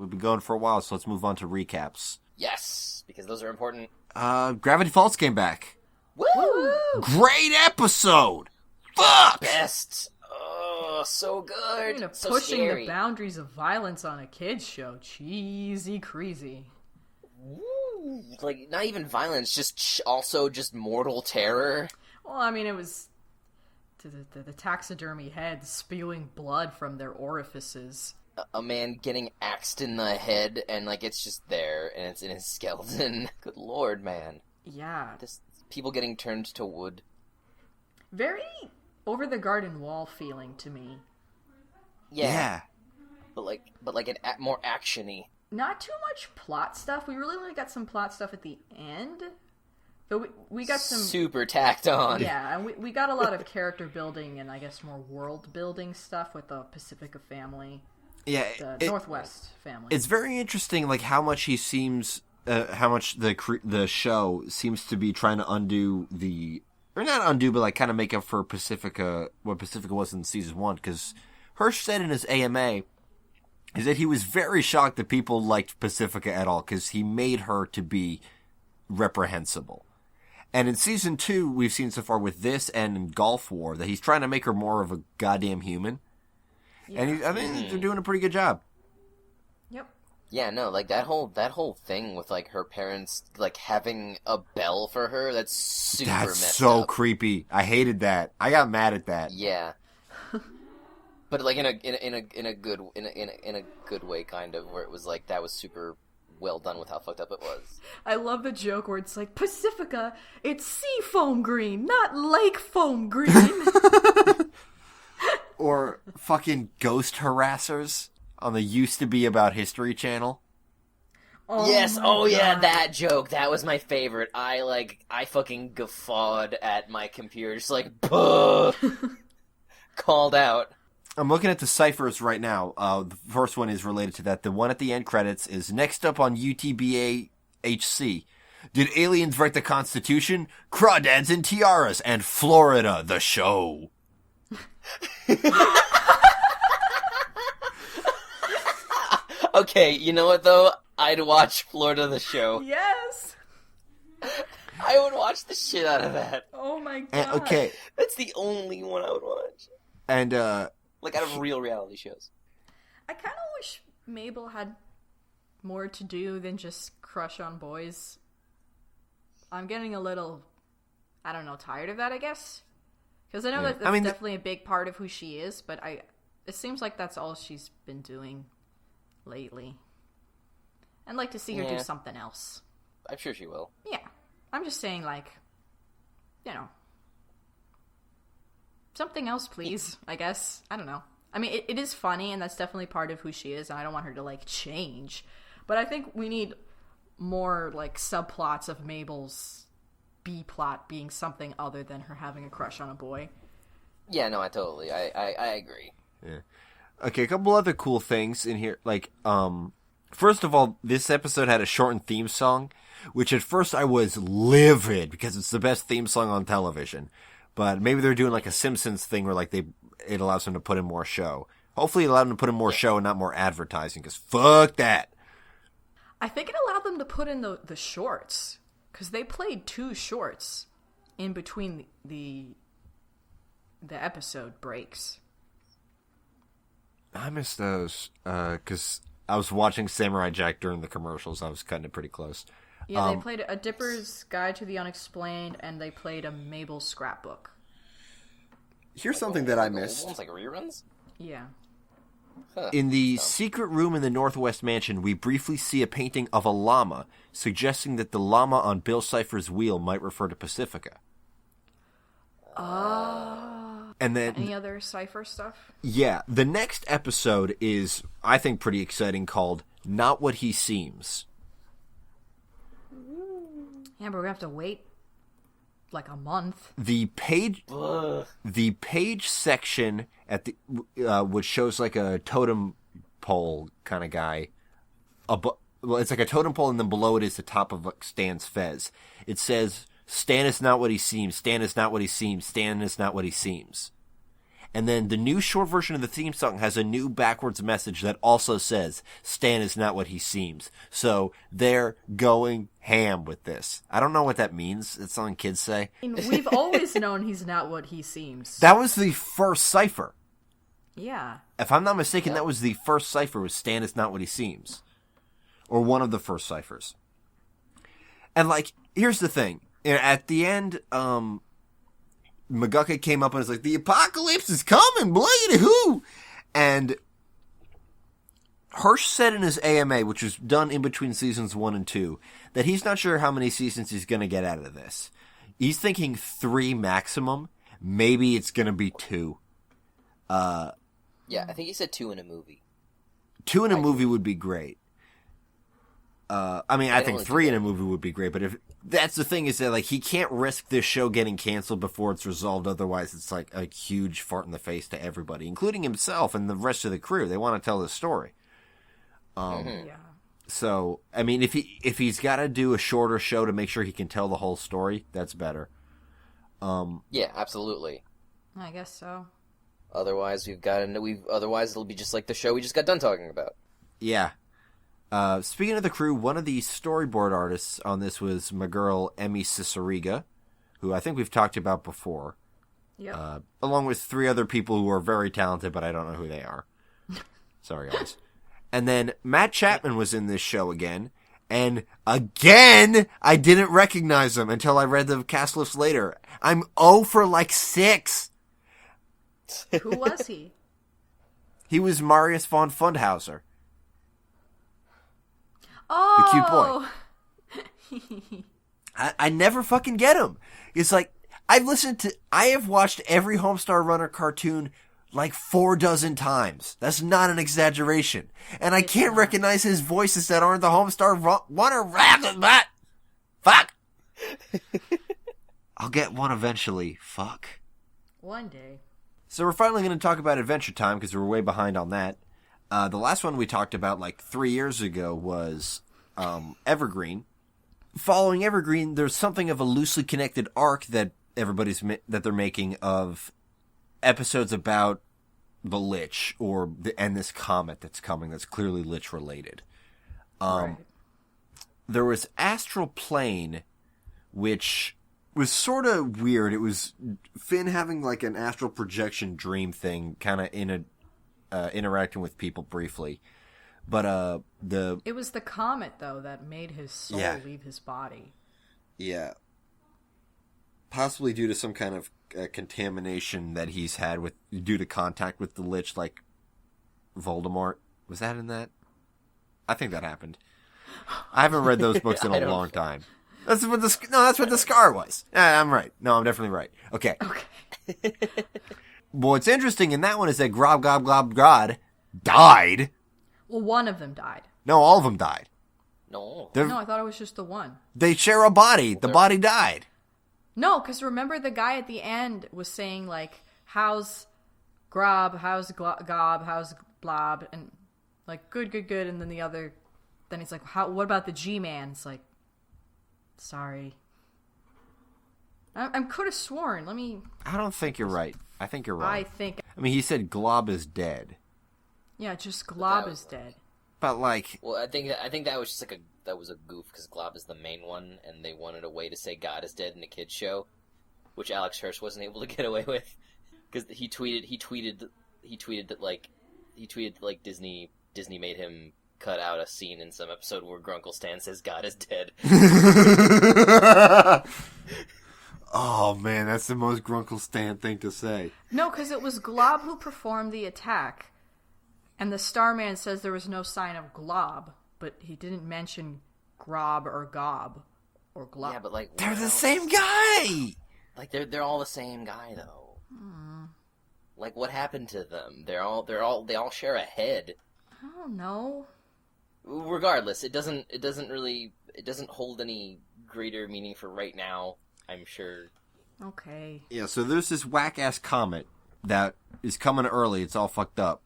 We've been going for a while, so let's move on to recaps. Yes, because those are important. Gravity Falls came back. Woo! Great episode! Fuck! Best! Oh, so good! So pushing scary. the boundaries of violence on a kid's show. Cheesy crazy. Woo! Like, not even violence, just also just mortal terror. Well, I mean, it was the taxidermy heads spewing blood from their orifices. A man getting axed in the head, and, like, it's just there, and it's in his skeleton. Good lord, man. Yeah. People getting turned to wood. Very over the garden wall feeling to me. Yeah. But like an more action-y. Not too much plot stuff. We really only got some plot stuff at the end. Though we got some... Super tacked on. Yeah, and we got a lot of character building and I guess more world building stuff with the Pacifica family. Yeah. The Northwest family. It's very interesting, like, how much he seems... how much the show seems to be trying to undo or not undo, but like kind of make up for Pacifica, what Pacifica was in season 1. Because Hirsch said in his AMA is that he was very shocked that people liked Pacifica at all because he made her to be reprehensible. And in season 2, we've seen so far with this and in Gulf War that he's trying to make her more of a goddamn human. Yeah. And I think they're doing a pretty good job. Yep. Yeah, no, like that whole thing with like her parents like having a bell for her, that's super messed up. That's so creepy. I hated that. I got mad at that. Yeah. But like in a good way, kind of, where it was like that was super well done with how fucked up it was. I love the joke where it's like, Pacifica, it's sea foam green, not lake foam green. Or fucking ghost harassers on the Used to Be About History channel. Oh yes, God. Yeah, that joke. That was my favorite. I fucking guffawed at my computer, just like, buh! Called out. I'm looking at the ciphers right now. The first one is related to that. The one at the end credits is next up on UTBA-HC. Did aliens write the Constitution? Crawdads and tiaras and Florida, the show. Okay, you know what though? I'd watch Florida the show. Yes! I would watch the shit out of that. Oh my God. And, okay. That's the only one I would watch. And, like, out of real reality shows. I kind of wish Mabel had more to do than just crush on boys. I'm getting a little, I don't know, tired of that, I guess. Because I know that's definitely a big part of who she is, but it seems like that's all she's been doing lately. I'd like to see her do something else. I'm sure she will. Yeah. I'm just saying, like, you know, something else, please, I guess. I don't know. I mean, it is funny, and that's definitely part of who she is, and I don't want her to, like, change. But I think we need more, like, subplots of Mabel's B-plot being something other than her having a crush on a boy. Yeah, no, I agree. Yeah. Okay, a couple other cool things in here. Like, first of all, this episode had a shortened theme song, which at first I was livid because it's the best theme song on television. But maybe they're doing like a Simpsons thing where like it allows them to put in more show. Hopefully it allowed them to put in more show and not more advertising, because fuck that. I think it allowed them to put in the shorts, because they played 2 shorts in between the episode breaks. I missed those, because I was watching Samurai Jack during the commercials. I was cutting it pretty close. Yeah, they played A Dipper's Guide to the Unexplained, and they played a Mabel scrapbook. Here's something that I missed. Ones like reruns? Yeah. Huh. In the secret room in the Northwest Mansion, we briefly see a painting of a llama, suggesting that the llama on Bill Cipher's wheel might refer to Pacifica. And then, any other Cypher stuff? Yeah, the next episode is, I think, pretty exciting, called Not What He Seems. Yeah, but we're gonna have to wait like a month. The page section at the which shows like a totem pole kind of guy. Well, it's like a totem pole, and then below it is the top of like Stan's fez. It says, "Stan is not what he seems. Stan is not what he seems. Stan is not what he seems." And then the new short version of the theme song has a new backwards message that also says, Stan is not what he seems. So they're going ham with this. I don't know what that means. It's something kids say. I mean, we've always known he's not what he seems. That was the first cipher. Yeah. If I'm not mistaken, that was the first cipher, was Stan is not what he seems. Or one of the first ciphers. And, like, here's the thing. At the end, McGuckin came up and was like, the apocalypse is coming, bladey who? And Hirsch said in his AMA, which was done in between seasons 1 and 2, that he's not sure how many seasons he's going to get out of this. He's thinking 3 maximum. Maybe it's going to be 2. Yeah, I think he said 2 in a movie. 2 in a movie would be great. I think 3 in a movie would be great, but if that's the thing is that, like, he can't risk this show getting canceled before it's resolved. Otherwise, it's like a huge fart in the face to everybody, including himself and the rest of the crew. They want to tell this story. Yeah. So, I mean, if he's got to do a shorter show to make sure he can tell the whole story, that's better. Yeah, absolutely. I guess so. Otherwise, otherwise it'll be just like the show we just got done talking about. Yeah. Speaking of the crew, one of the storyboard artists on this was my girl, Emmy Ciceriga, who I think we've talked about before. Yeah. Along with 3 other people who are very talented, but I don't know who they are. Sorry, guys. And then Matt Chapman was in this show again. And again, I didn't recognize him until I read the cast list later. I'm 0 for like 6. Who was he? He was Marius von Fundhauser. Oh! The cute boy. I never fucking get him. It's like, I have watched every Homestar Runner cartoon like 4 dozen times. That's not an exaggeration. And I can't recognize his voices that aren't the Homestar Runner rapping that. Fuck! I'll get one eventually. Fuck. One day. So we're finally going to talk about Adventure Time because we're way behind on that. The last one we talked about like 3 years ago was Evergreen. Following Evergreen, there's something of a loosely connected arc that that they're making of episodes about the Lich and this comet that's coming that's clearly Lich related. Right. There was Astral Plane, which was sort of weird. It was Finn having like an astral projection dream thing, kind of interacting with people briefly. But it was the comet though that made his soul leave his body. Yeah. Possibly due to some kind of contamination that he's had due to contact with the Lich, like Voldemort. Was that in that? I think that happened. I haven't read those books in a long time. That's what the scar was. I'm right. No, I'm definitely right. Okay. Well, what's interesting in that one is that Grob God died. Well, one of them died. No, all of them died. No. No, I thought it was just the one. They share a body. The body died. No, because remember the guy at the end was saying, like, how's Grob, how's Gob, how's Blob, and, like, good, and then then he's like, what about the G-Man? It's like, sorry. I could have sworn, I don't think you're right. I think you're right. I mean, he said Glob is dead. Yeah, just Glob is dead. But, like... Well, I think that was just that was a goof, because Glob is the main one, and they wanted a way to say God is dead in a kid's show, which Alex Hirsch wasn't able to get away with, because he tweeted that Disney made him cut out a scene in some episode where Grunkle Stan says God is dead. Oh man, that's the most Grunkle Stan thing to say. No, because it was Glob who performed the attack, and the Starman says there was no sign of Glob, but he didn't mention Grob or Gob or Glob. Yeah, but like they're the same guy. Like they're all the same guy though. Like what happened to them? They all share a head. I don't know. Regardless, it doesn't hold any greater meaning for right now, I'm sure. Okay. Yeah, so there's this whack-ass comet that is coming early. It's all fucked up.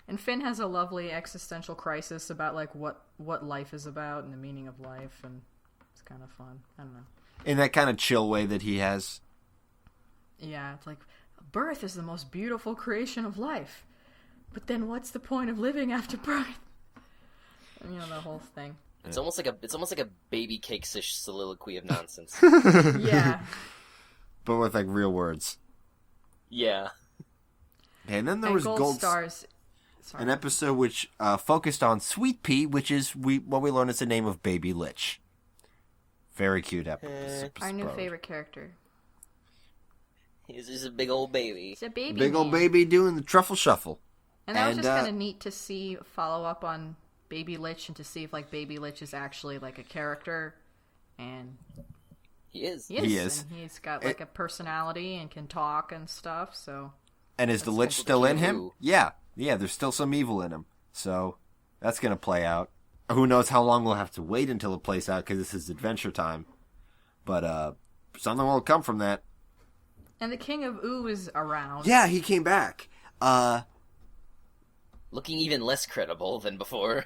And Finn has a lovely existential crisis about, like, what life is about and the meaning of life, and it's kind of fun. I don't know. In that kind of chill way that he has. Yeah, it's like, birth is the most beautiful creation of life. But then what's the point of living after birth? And, you know, the whole thing. It's almost like a baby cakes-ish soliloquy of nonsense. Yeah. But with, like, real words. Yeah. And then there And was Gold Stars. Sorry. an episode which focused on Sweet Pea, which is what we learned is the name of Baby Lich. Very cute episode. Our new favorite character. He's just a big old baby. It's a baby Big old man. baby doing the truffle shuffle. And that was And, just kind of neat to see follow up on Baby Lich and to see if like Baby Lich is actually like a character, and He is. He is. and he's got like a personality and can talk and stuff. So And is the That's Lich Uncle still in King him? Who. Yeah, there's still some evil in him. So that's going to play out. Who knows how long we'll have to wait until it plays out because this is Adventure Time. But something will come from that. and the King of Ooh is around. Yeah, he came back. Looking even less credible than before.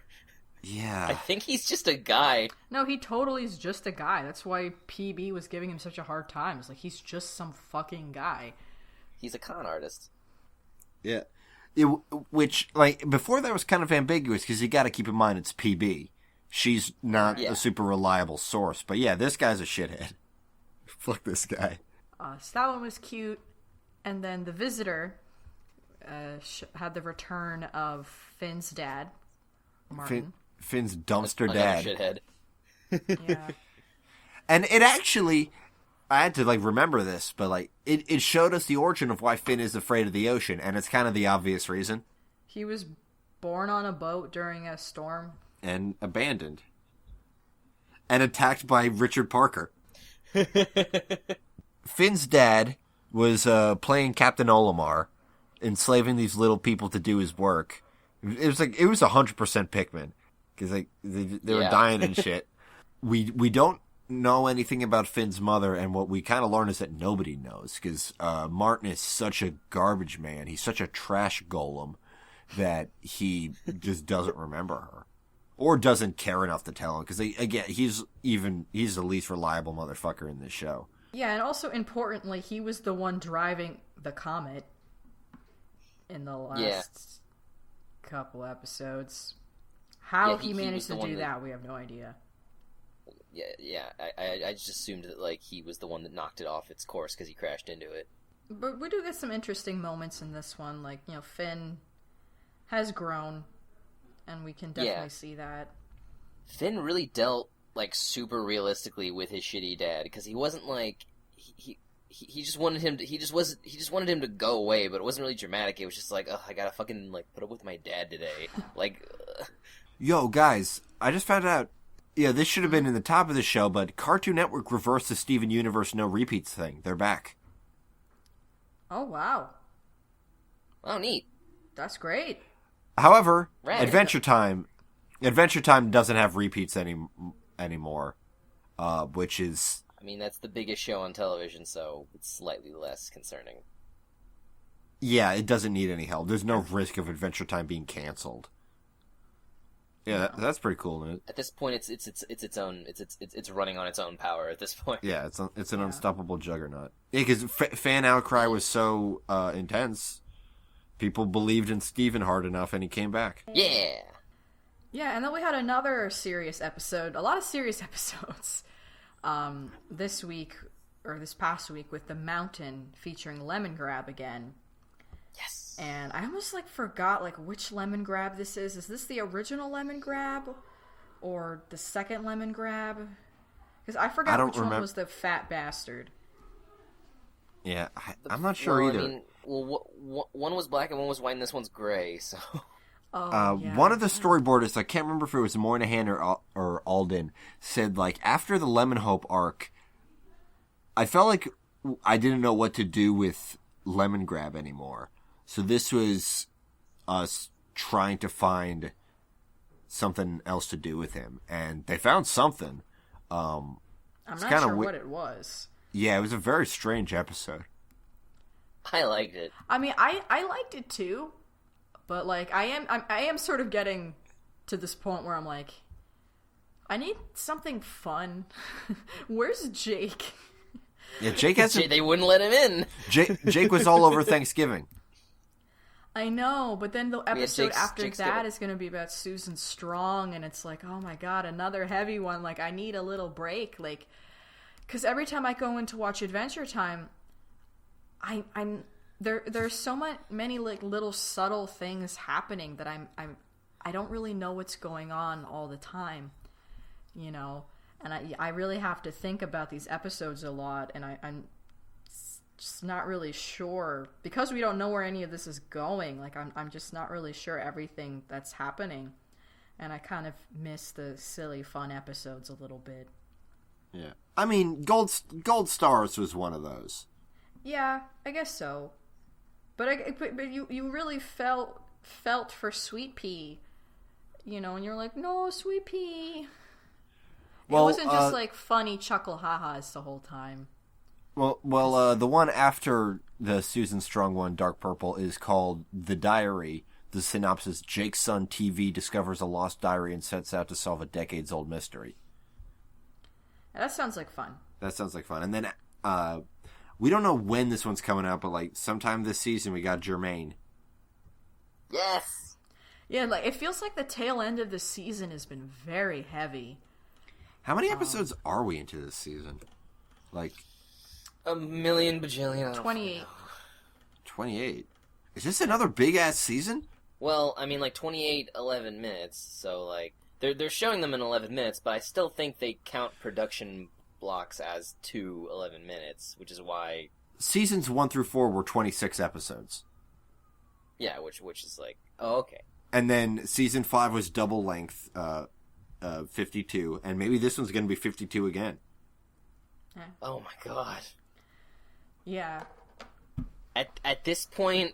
I Yeah. think he's just a guy. No, he totally is just a guy. That's why PB was giving him such a hard time. It's like he's just some fucking guy. He's a con artist. Yeah. Which, like, before that was kind of ambiguous because you got to keep in mind it's PB. She's not Yeah. a super reliable source. But yeah, this guy's a shithead. Fuck this guy. So that one was cute. And then the visitor had the return of Finn's dad, Martin. Finn's dumpster Another dad. shithead. Yeah. And it actually, I had to like remember this, but like it showed us the origin of why Finn is afraid of the ocean, and it's kind of the obvious reason. He was born on a boat during a storm. And abandoned. And attacked by Richard Parker. Finn's dad was playing Captain Olimar, enslaving these little people to do his work. It was 100% Pikmin. Because like they were Yeah. dying and shit. We don't know anything about Finn's mother, and what we kind of learn is that nobody knows. Because Martin is such a garbage man. He's such a trash golem that he just doesn't remember her. Or doesn't care enough to tell him. Because, again, he's the least reliable motherfucker in this show. Yeah, and also importantly, he was the one driving the comet in the last couple episodes. How Yeah, he he managed was to the one do that- that, we have no idea. Yeah. I just assumed that like he was the one that knocked it off its course because he crashed into it. But we do get some interesting moments in this one. Like, you know, Finn has grown, and we can definitely Yeah. see that. Finn really dealt like super realistically with his shitty dad because he wasn't like he just wanted him to he just wanted him to go away, but it wasn't really dramatic. It was just like, oh, I gotta fucking like put up with my dad today. Like, Yo, guys, I just found out. Yeah, this should have been in the top of the show, but Cartoon Network reversed the Steven Universe no repeats thing. They're back. Oh, wow. oh neat. That's great. However, Right. Adventure Time doesn't have repeats anymore, which is I mean, that's the biggest show on television, so it's slightly less concerning. yeah, it doesn't need any help. There's no risk of Adventure Time being canceled. Yeah, that's pretty cool, isn't it? At this point, it's running on its own power. At this point, Yeah, it's an unstoppable juggernaut. Yeah, because fan outcry was so intense, people believed in Steven hard enough, and he came back. yeah. Yeah, and then we had another serious episode. A lot of serious episodes. This week, or this past week, with The Mountain featuring Lemon Grab again. Yes. And I almost forgot which Lemon Grab this is. Is this the original Lemon Grab or the second Lemon Grab? Because I forgot which one was the fat bastard. Yeah, I'm not sure either. I mean, one was black and one was white, and this one's gray. So Oh, yeah. One of the storyboardists, I can't remember if it was Moynihan or Alden, said after the Lemon Hope arc, I felt like I didn't know what to do with Lemon Grab anymore. So this was us trying to find something else to do with him, and they found something. I'm not kinda sure what it was. Yeah, it was a very strange episode. I liked it. I mean, I liked it too, but I am sort of getting to this point where I'm like, I need something fun. Where's Jake? Yeah, Jake hasn't. They wouldn't let him in. Jake was all over Thanksgiving. I know, but then the episode after Jake's that is going to be about Susan Strong, and it's like, oh my god, another heavy one. Like, I need a little break. Like, because every time I go in to watch Adventure Time, I'm there's so many like little subtle things happening that I don't really know what's going on all the time, you know. And I really have to think about these episodes a lot, and I'm just not really sure because we don't know where any of this is going. Like I'm just not really sure everything that's happening, and I kind of miss the silly fun episodes a little bit. Yeah, I mean, Gold Stars was one of those. Yeah, I guess so. But you really felt for Sweet Pea, you know, and you're like, no, Sweet Pea. Well, it wasn't just like funny chuckle ha-has the whole time. Well, the one after the Susan Strong one, Dark Purple, is called The Diary. The synopsis: Jake's son TV discovers a lost diary and sets out to solve a decades-old mystery. That sounds like fun. And then we don't know when this one's coming out, but like sometime this season we got Jermaine. Yes. Yeah, like it feels like the tail end of the season has been very heavy. How many episodes are we into this season? Like a million bajillion. 28. 28. Is this another big ass season? Well, I mean, like 28 11 minutes. So like they're showing them in 11 minutes, but I still think they count production blocks as 11 minutes, which is why seasons 1 through 4 were 26 episodes. Yeah, which is like, oh, okay. And then season 5 was double length, 52, and maybe this one's going to be 52 again. Oh my god. Yeah. At this point,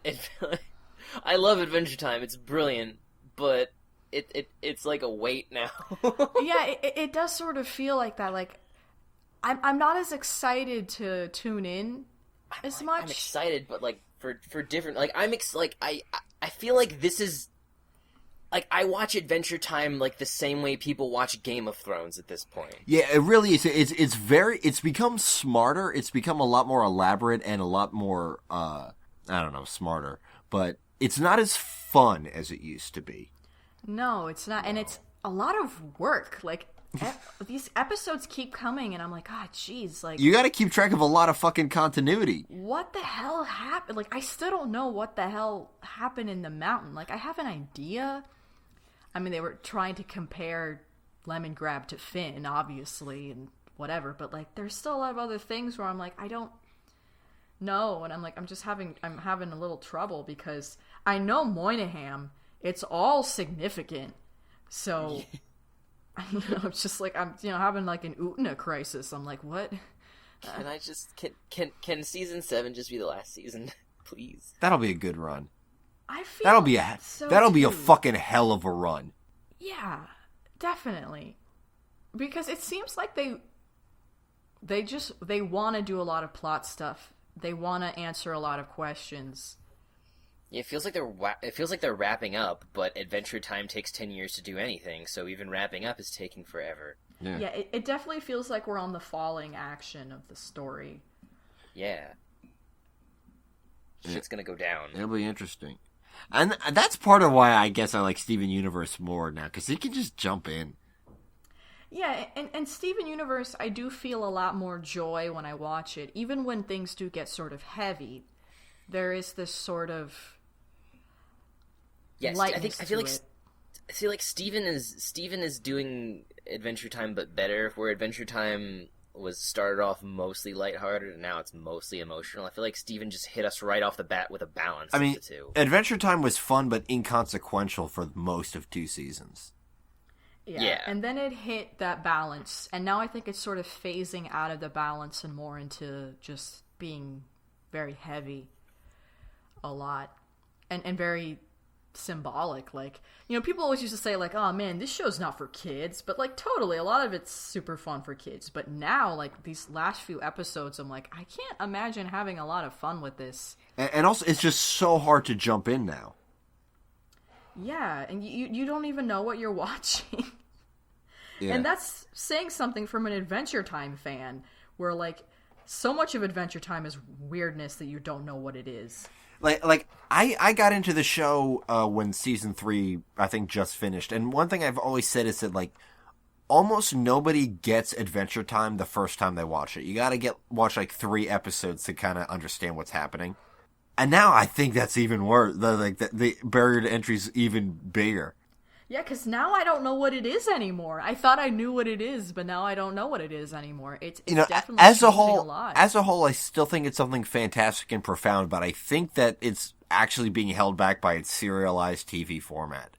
I love Adventure Time. It's brilliant, but it's like a weight now. Yeah, it does sort of feel like that. Like I'm not as excited to tune in as much. I'm excited, but like for different. Like I feel like this is. Like, I watch Adventure Time like the same way people watch Game of Thrones at this point. Yeah, it really is. It's become smarter. It's become a lot more elaborate and a lot more, I don't know, smarter. But it's not as fun as it used to be. No, it's not. And it's a lot of work. Like, these episodes keep coming, and I'm like, ah, jeez. Like, you gotta keep track of a lot of fucking continuity. What the hell happened? Like, I still don't know what the hell happened in the mountain. Like, I have an idea. I mean, they were trying to compare Lemongrab to Finn, obviously, and whatever, but, like, there's still a lot of other things where I'm like, I don't know, and I'm like, I'm having a little trouble, because I know Moynihan, it's all significant, so, it's just like, I'm, having, like, an Utna crisis. I'm like, what? Can I just, can season 7 just be the last season, please? That'll be a good run. I feel that'll be a fucking hell of a run. Yeah, definitely. Because it seems like they want to do a lot of plot stuff. They want to answer a lot of questions. Yeah, it feels like they're wrapping up, but Adventure Time takes 10 years to do anything, so even wrapping up is taking forever. Yeah, it definitely feels like we're on the falling action of the story. Yeah. Shit's gonna go down. It'll be interesting. And that's part of why I guess I like Steven Universe more now, because he can just jump in. Yeah, and Steven Universe, I do feel a lot more joy when I watch it. Even when things do get sort of heavy, there is this sort of lightness I feel like Steven is doing Adventure Time but better, where Adventure Time was started off mostly lighthearted, and now it's mostly emotional. I feel like Steven just hit us right off the bat with a balance of the two. Adventure Time was fun but inconsequential for most of 2 seasons. Yeah, and then it hit that balance, and now I think it's sort of phasing out of the balance and more into just being very heavy a lot, and very symbolic. Like, people always used to say, like, oh man, this show's not for kids, but like totally, a lot of it's super fun for kids. But now, like, these last few episodes, I'm like, I can't imagine having a lot of fun with this. And also, it's just so hard to jump in now. Yeah, and you don't even know what you're watching. Yeah. And that's saying something from an Adventure Time fan, where, like, so much of Adventure Time is weirdness that you don't know what it is. Like I got into the show when season 3 I think just finished, and one thing I've always said is that like almost nobody gets Adventure Time the first time they watch it. You got to watch like 3 episodes to kind of understand what's happening. And now I think that's even worse. The barrier to entry is even bigger. Yeah, because now I don't know what it is anymore. I thought I knew what it is, but now I don't know what it is anymore. It's definitely changing a lot. As a whole, I still think it's something fantastic and profound, but I think that it's actually being held back by its serialized TV format.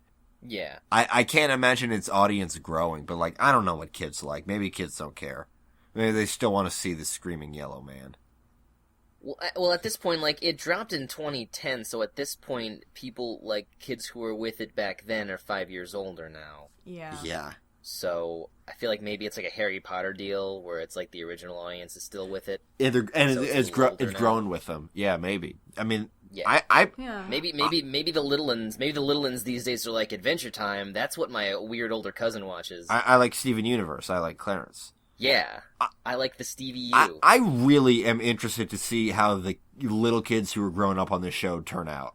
Yeah. I can't imagine its audience growing, but like I don't know what kids like. Maybe kids don't care. Maybe they still want to see the screaming yellow man. Well, at this point, like, it dropped in 2010, so at this point, people, like, kids who were with it back then are 5 years older now. Yeah. Yeah. So, I feel like maybe it's like a Harry Potter deal, where it's like the original audience is still with it. It's grown with them. Yeah, maybe. I mean, yeah. Yeah. Maybe the little ones these days are like Adventure Time. That's what my weird older cousin watches. I like Steven Universe. I like Clarence. Yeah, I like the Stevie U. I really am interested to see how the little kids who are growing up on this show turn out.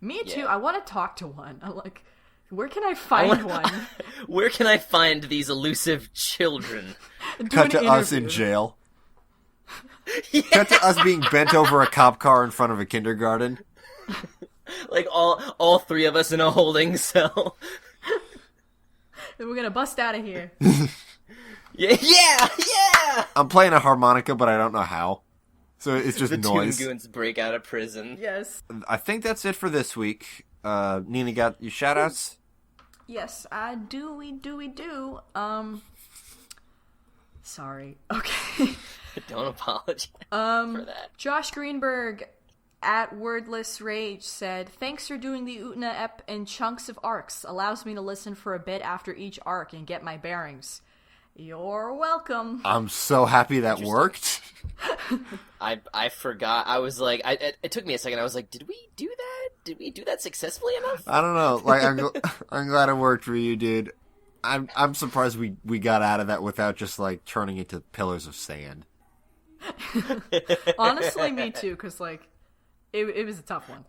Me too. I want to talk to one. I'm like, where can I find one? Where can I find these elusive children? Cut to us in jail. Yeah. Cut to us being bent over a cop car in front of a kindergarten. Like all 3 of us in a holding cell. Then we're gonna bust out of here. Yeah! I'm playing a harmonica, but I don't know how. So it's just the noise. Toon Goons break out of prison. Yes. I think that's it for this week. Nina, got your shout-outs? Yes, I do. We do. Sorry. Okay. Don't apologize for that. Josh Greenberg at Wordless Rage said, "Thanks for doing the Utna ep in chunks of arcs. Allows me to listen for a bit after each arc and get my bearings." You're welcome. I'm so happy that worked. I forgot. I was like, it took me a second. I was like, did we do that? Did we do that successfully enough? I don't know. Like, I'm glad it worked for you, dude. I'm surprised we got out of that without just like turning into pillars of sand. Honestly, me too, because like it was a tough one.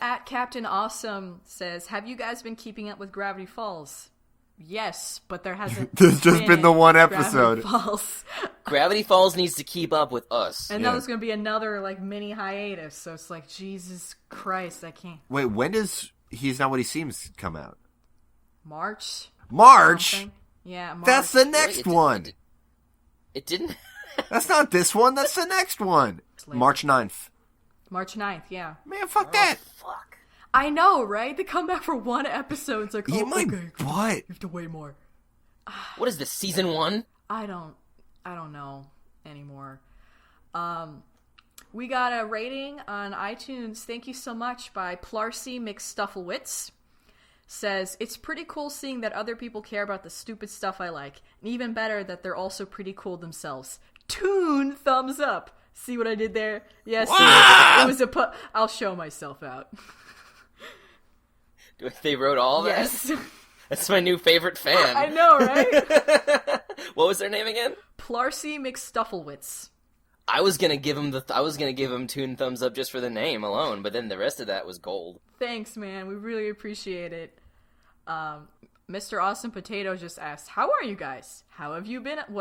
At Captain Awesome says, "Have you guys been keeping up with Gravity Falls?" Yes, but there hasn't. There's just been the one episode. Gravity Falls. Gravity Falls needs to keep up with us. And that was going to be another like mini hiatus. So it's like, Jesus Christ, I can't. Wait, when does He's Not What He Seems come out? March. March. Yeah, March. That's the next one. It didn't. That's not this one. That's the next one. March 9th. March 9th, yeah. Man, fuck that. Fuck. I know, right? They come back for one episode. It's like, Eat my butt. You have to wait more. What is this, season 1? I don't know anymore. We got a rating on iTunes. Thank you so much by Plarcy McStufflewitz. Says, "It's pretty cool seeing that other people care about the stupid stuff I like. And even better that they're also pretty cool themselves. Toon thumbs up. See what I did there? Yes, it was I'll show myself out." They wrote all that? Yes. That's my new favorite fan. I know, right? What was their name again? Plarcy McStufflewitz. I was gonna give him Toon thumbs up just for the name alone, but then the rest of that was gold. Thanks, man. We really appreciate it. Mr. Awesome Potato just asked, "How are you guys? What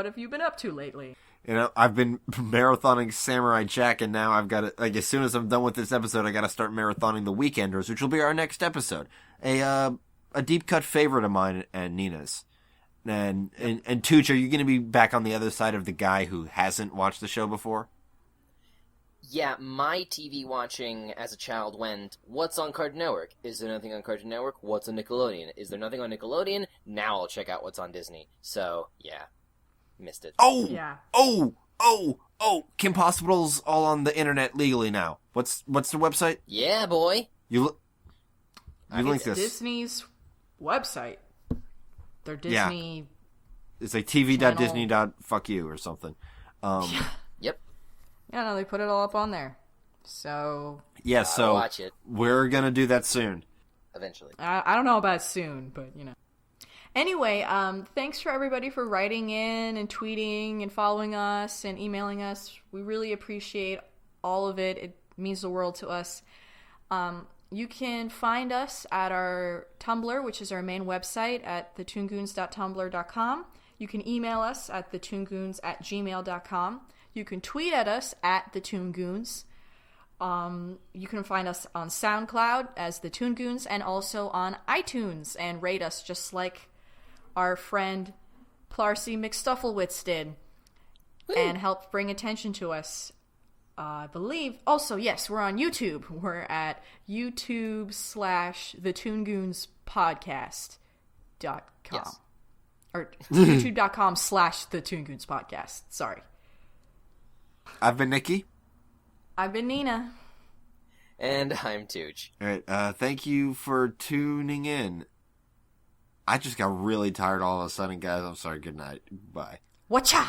have you been up to lately?" You know, I've been marathoning Samurai Jack, and now I've got to, like, as soon as I'm done with this episode, I got to start marathoning The Weekenders, which will be our next episode. A deep cut favorite of mine and Nina's. And Tooch, are you going to be back on the other side of the guy who hasn't watched the show before? Yeah, my TV watching as a child went, what's on Cartoon Network? Is there nothing on Cartoon Network? What's on Nickelodeon? Is there nothing on Nickelodeon? Now I'll check out what's on Disney. So, yeah. Missed it. Oh! Yeah. Oh! Kim Possible's all on the internet legally now. What's the website? Yeah, boy. You link this. Disney's website. Their Disney... Yeah. It's like tv.disney.fuckyou or something. Yep. Yeah, no, they put it all up on there. So... Yeah, so watch it. We're going to do that soon. Eventually. I don't know about soon, but, you know. Anyway, thanks for everybody for writing in and tweeting and following us and emailing us. We really appreciate all of it. It means the world to us. You can find us at our Tumblr, which is our main website at thetoongoons.tumblr.com. You can email us at thetoongoons@gmail.com. You can tweet at us at thetoongoons. You can find us on SoundCloud as the Toon Goons and also on iTunes and rate us just like our friend Plarcy McStufflewitz did. Woo. And help bring attention to us. I believe. Also, yes, we're on YouTube. We're at youtube/thetoongoonspodcast.com. Yes. Or youtube.com/thetoongoonspodcast. Sorry. I've been Nikki. I've been Nina. And I'm Tooch. All right. Thank you for tuning in. I just got really tired all of a sudden, guys. I'm sorry. Good night. Bye. Watcha!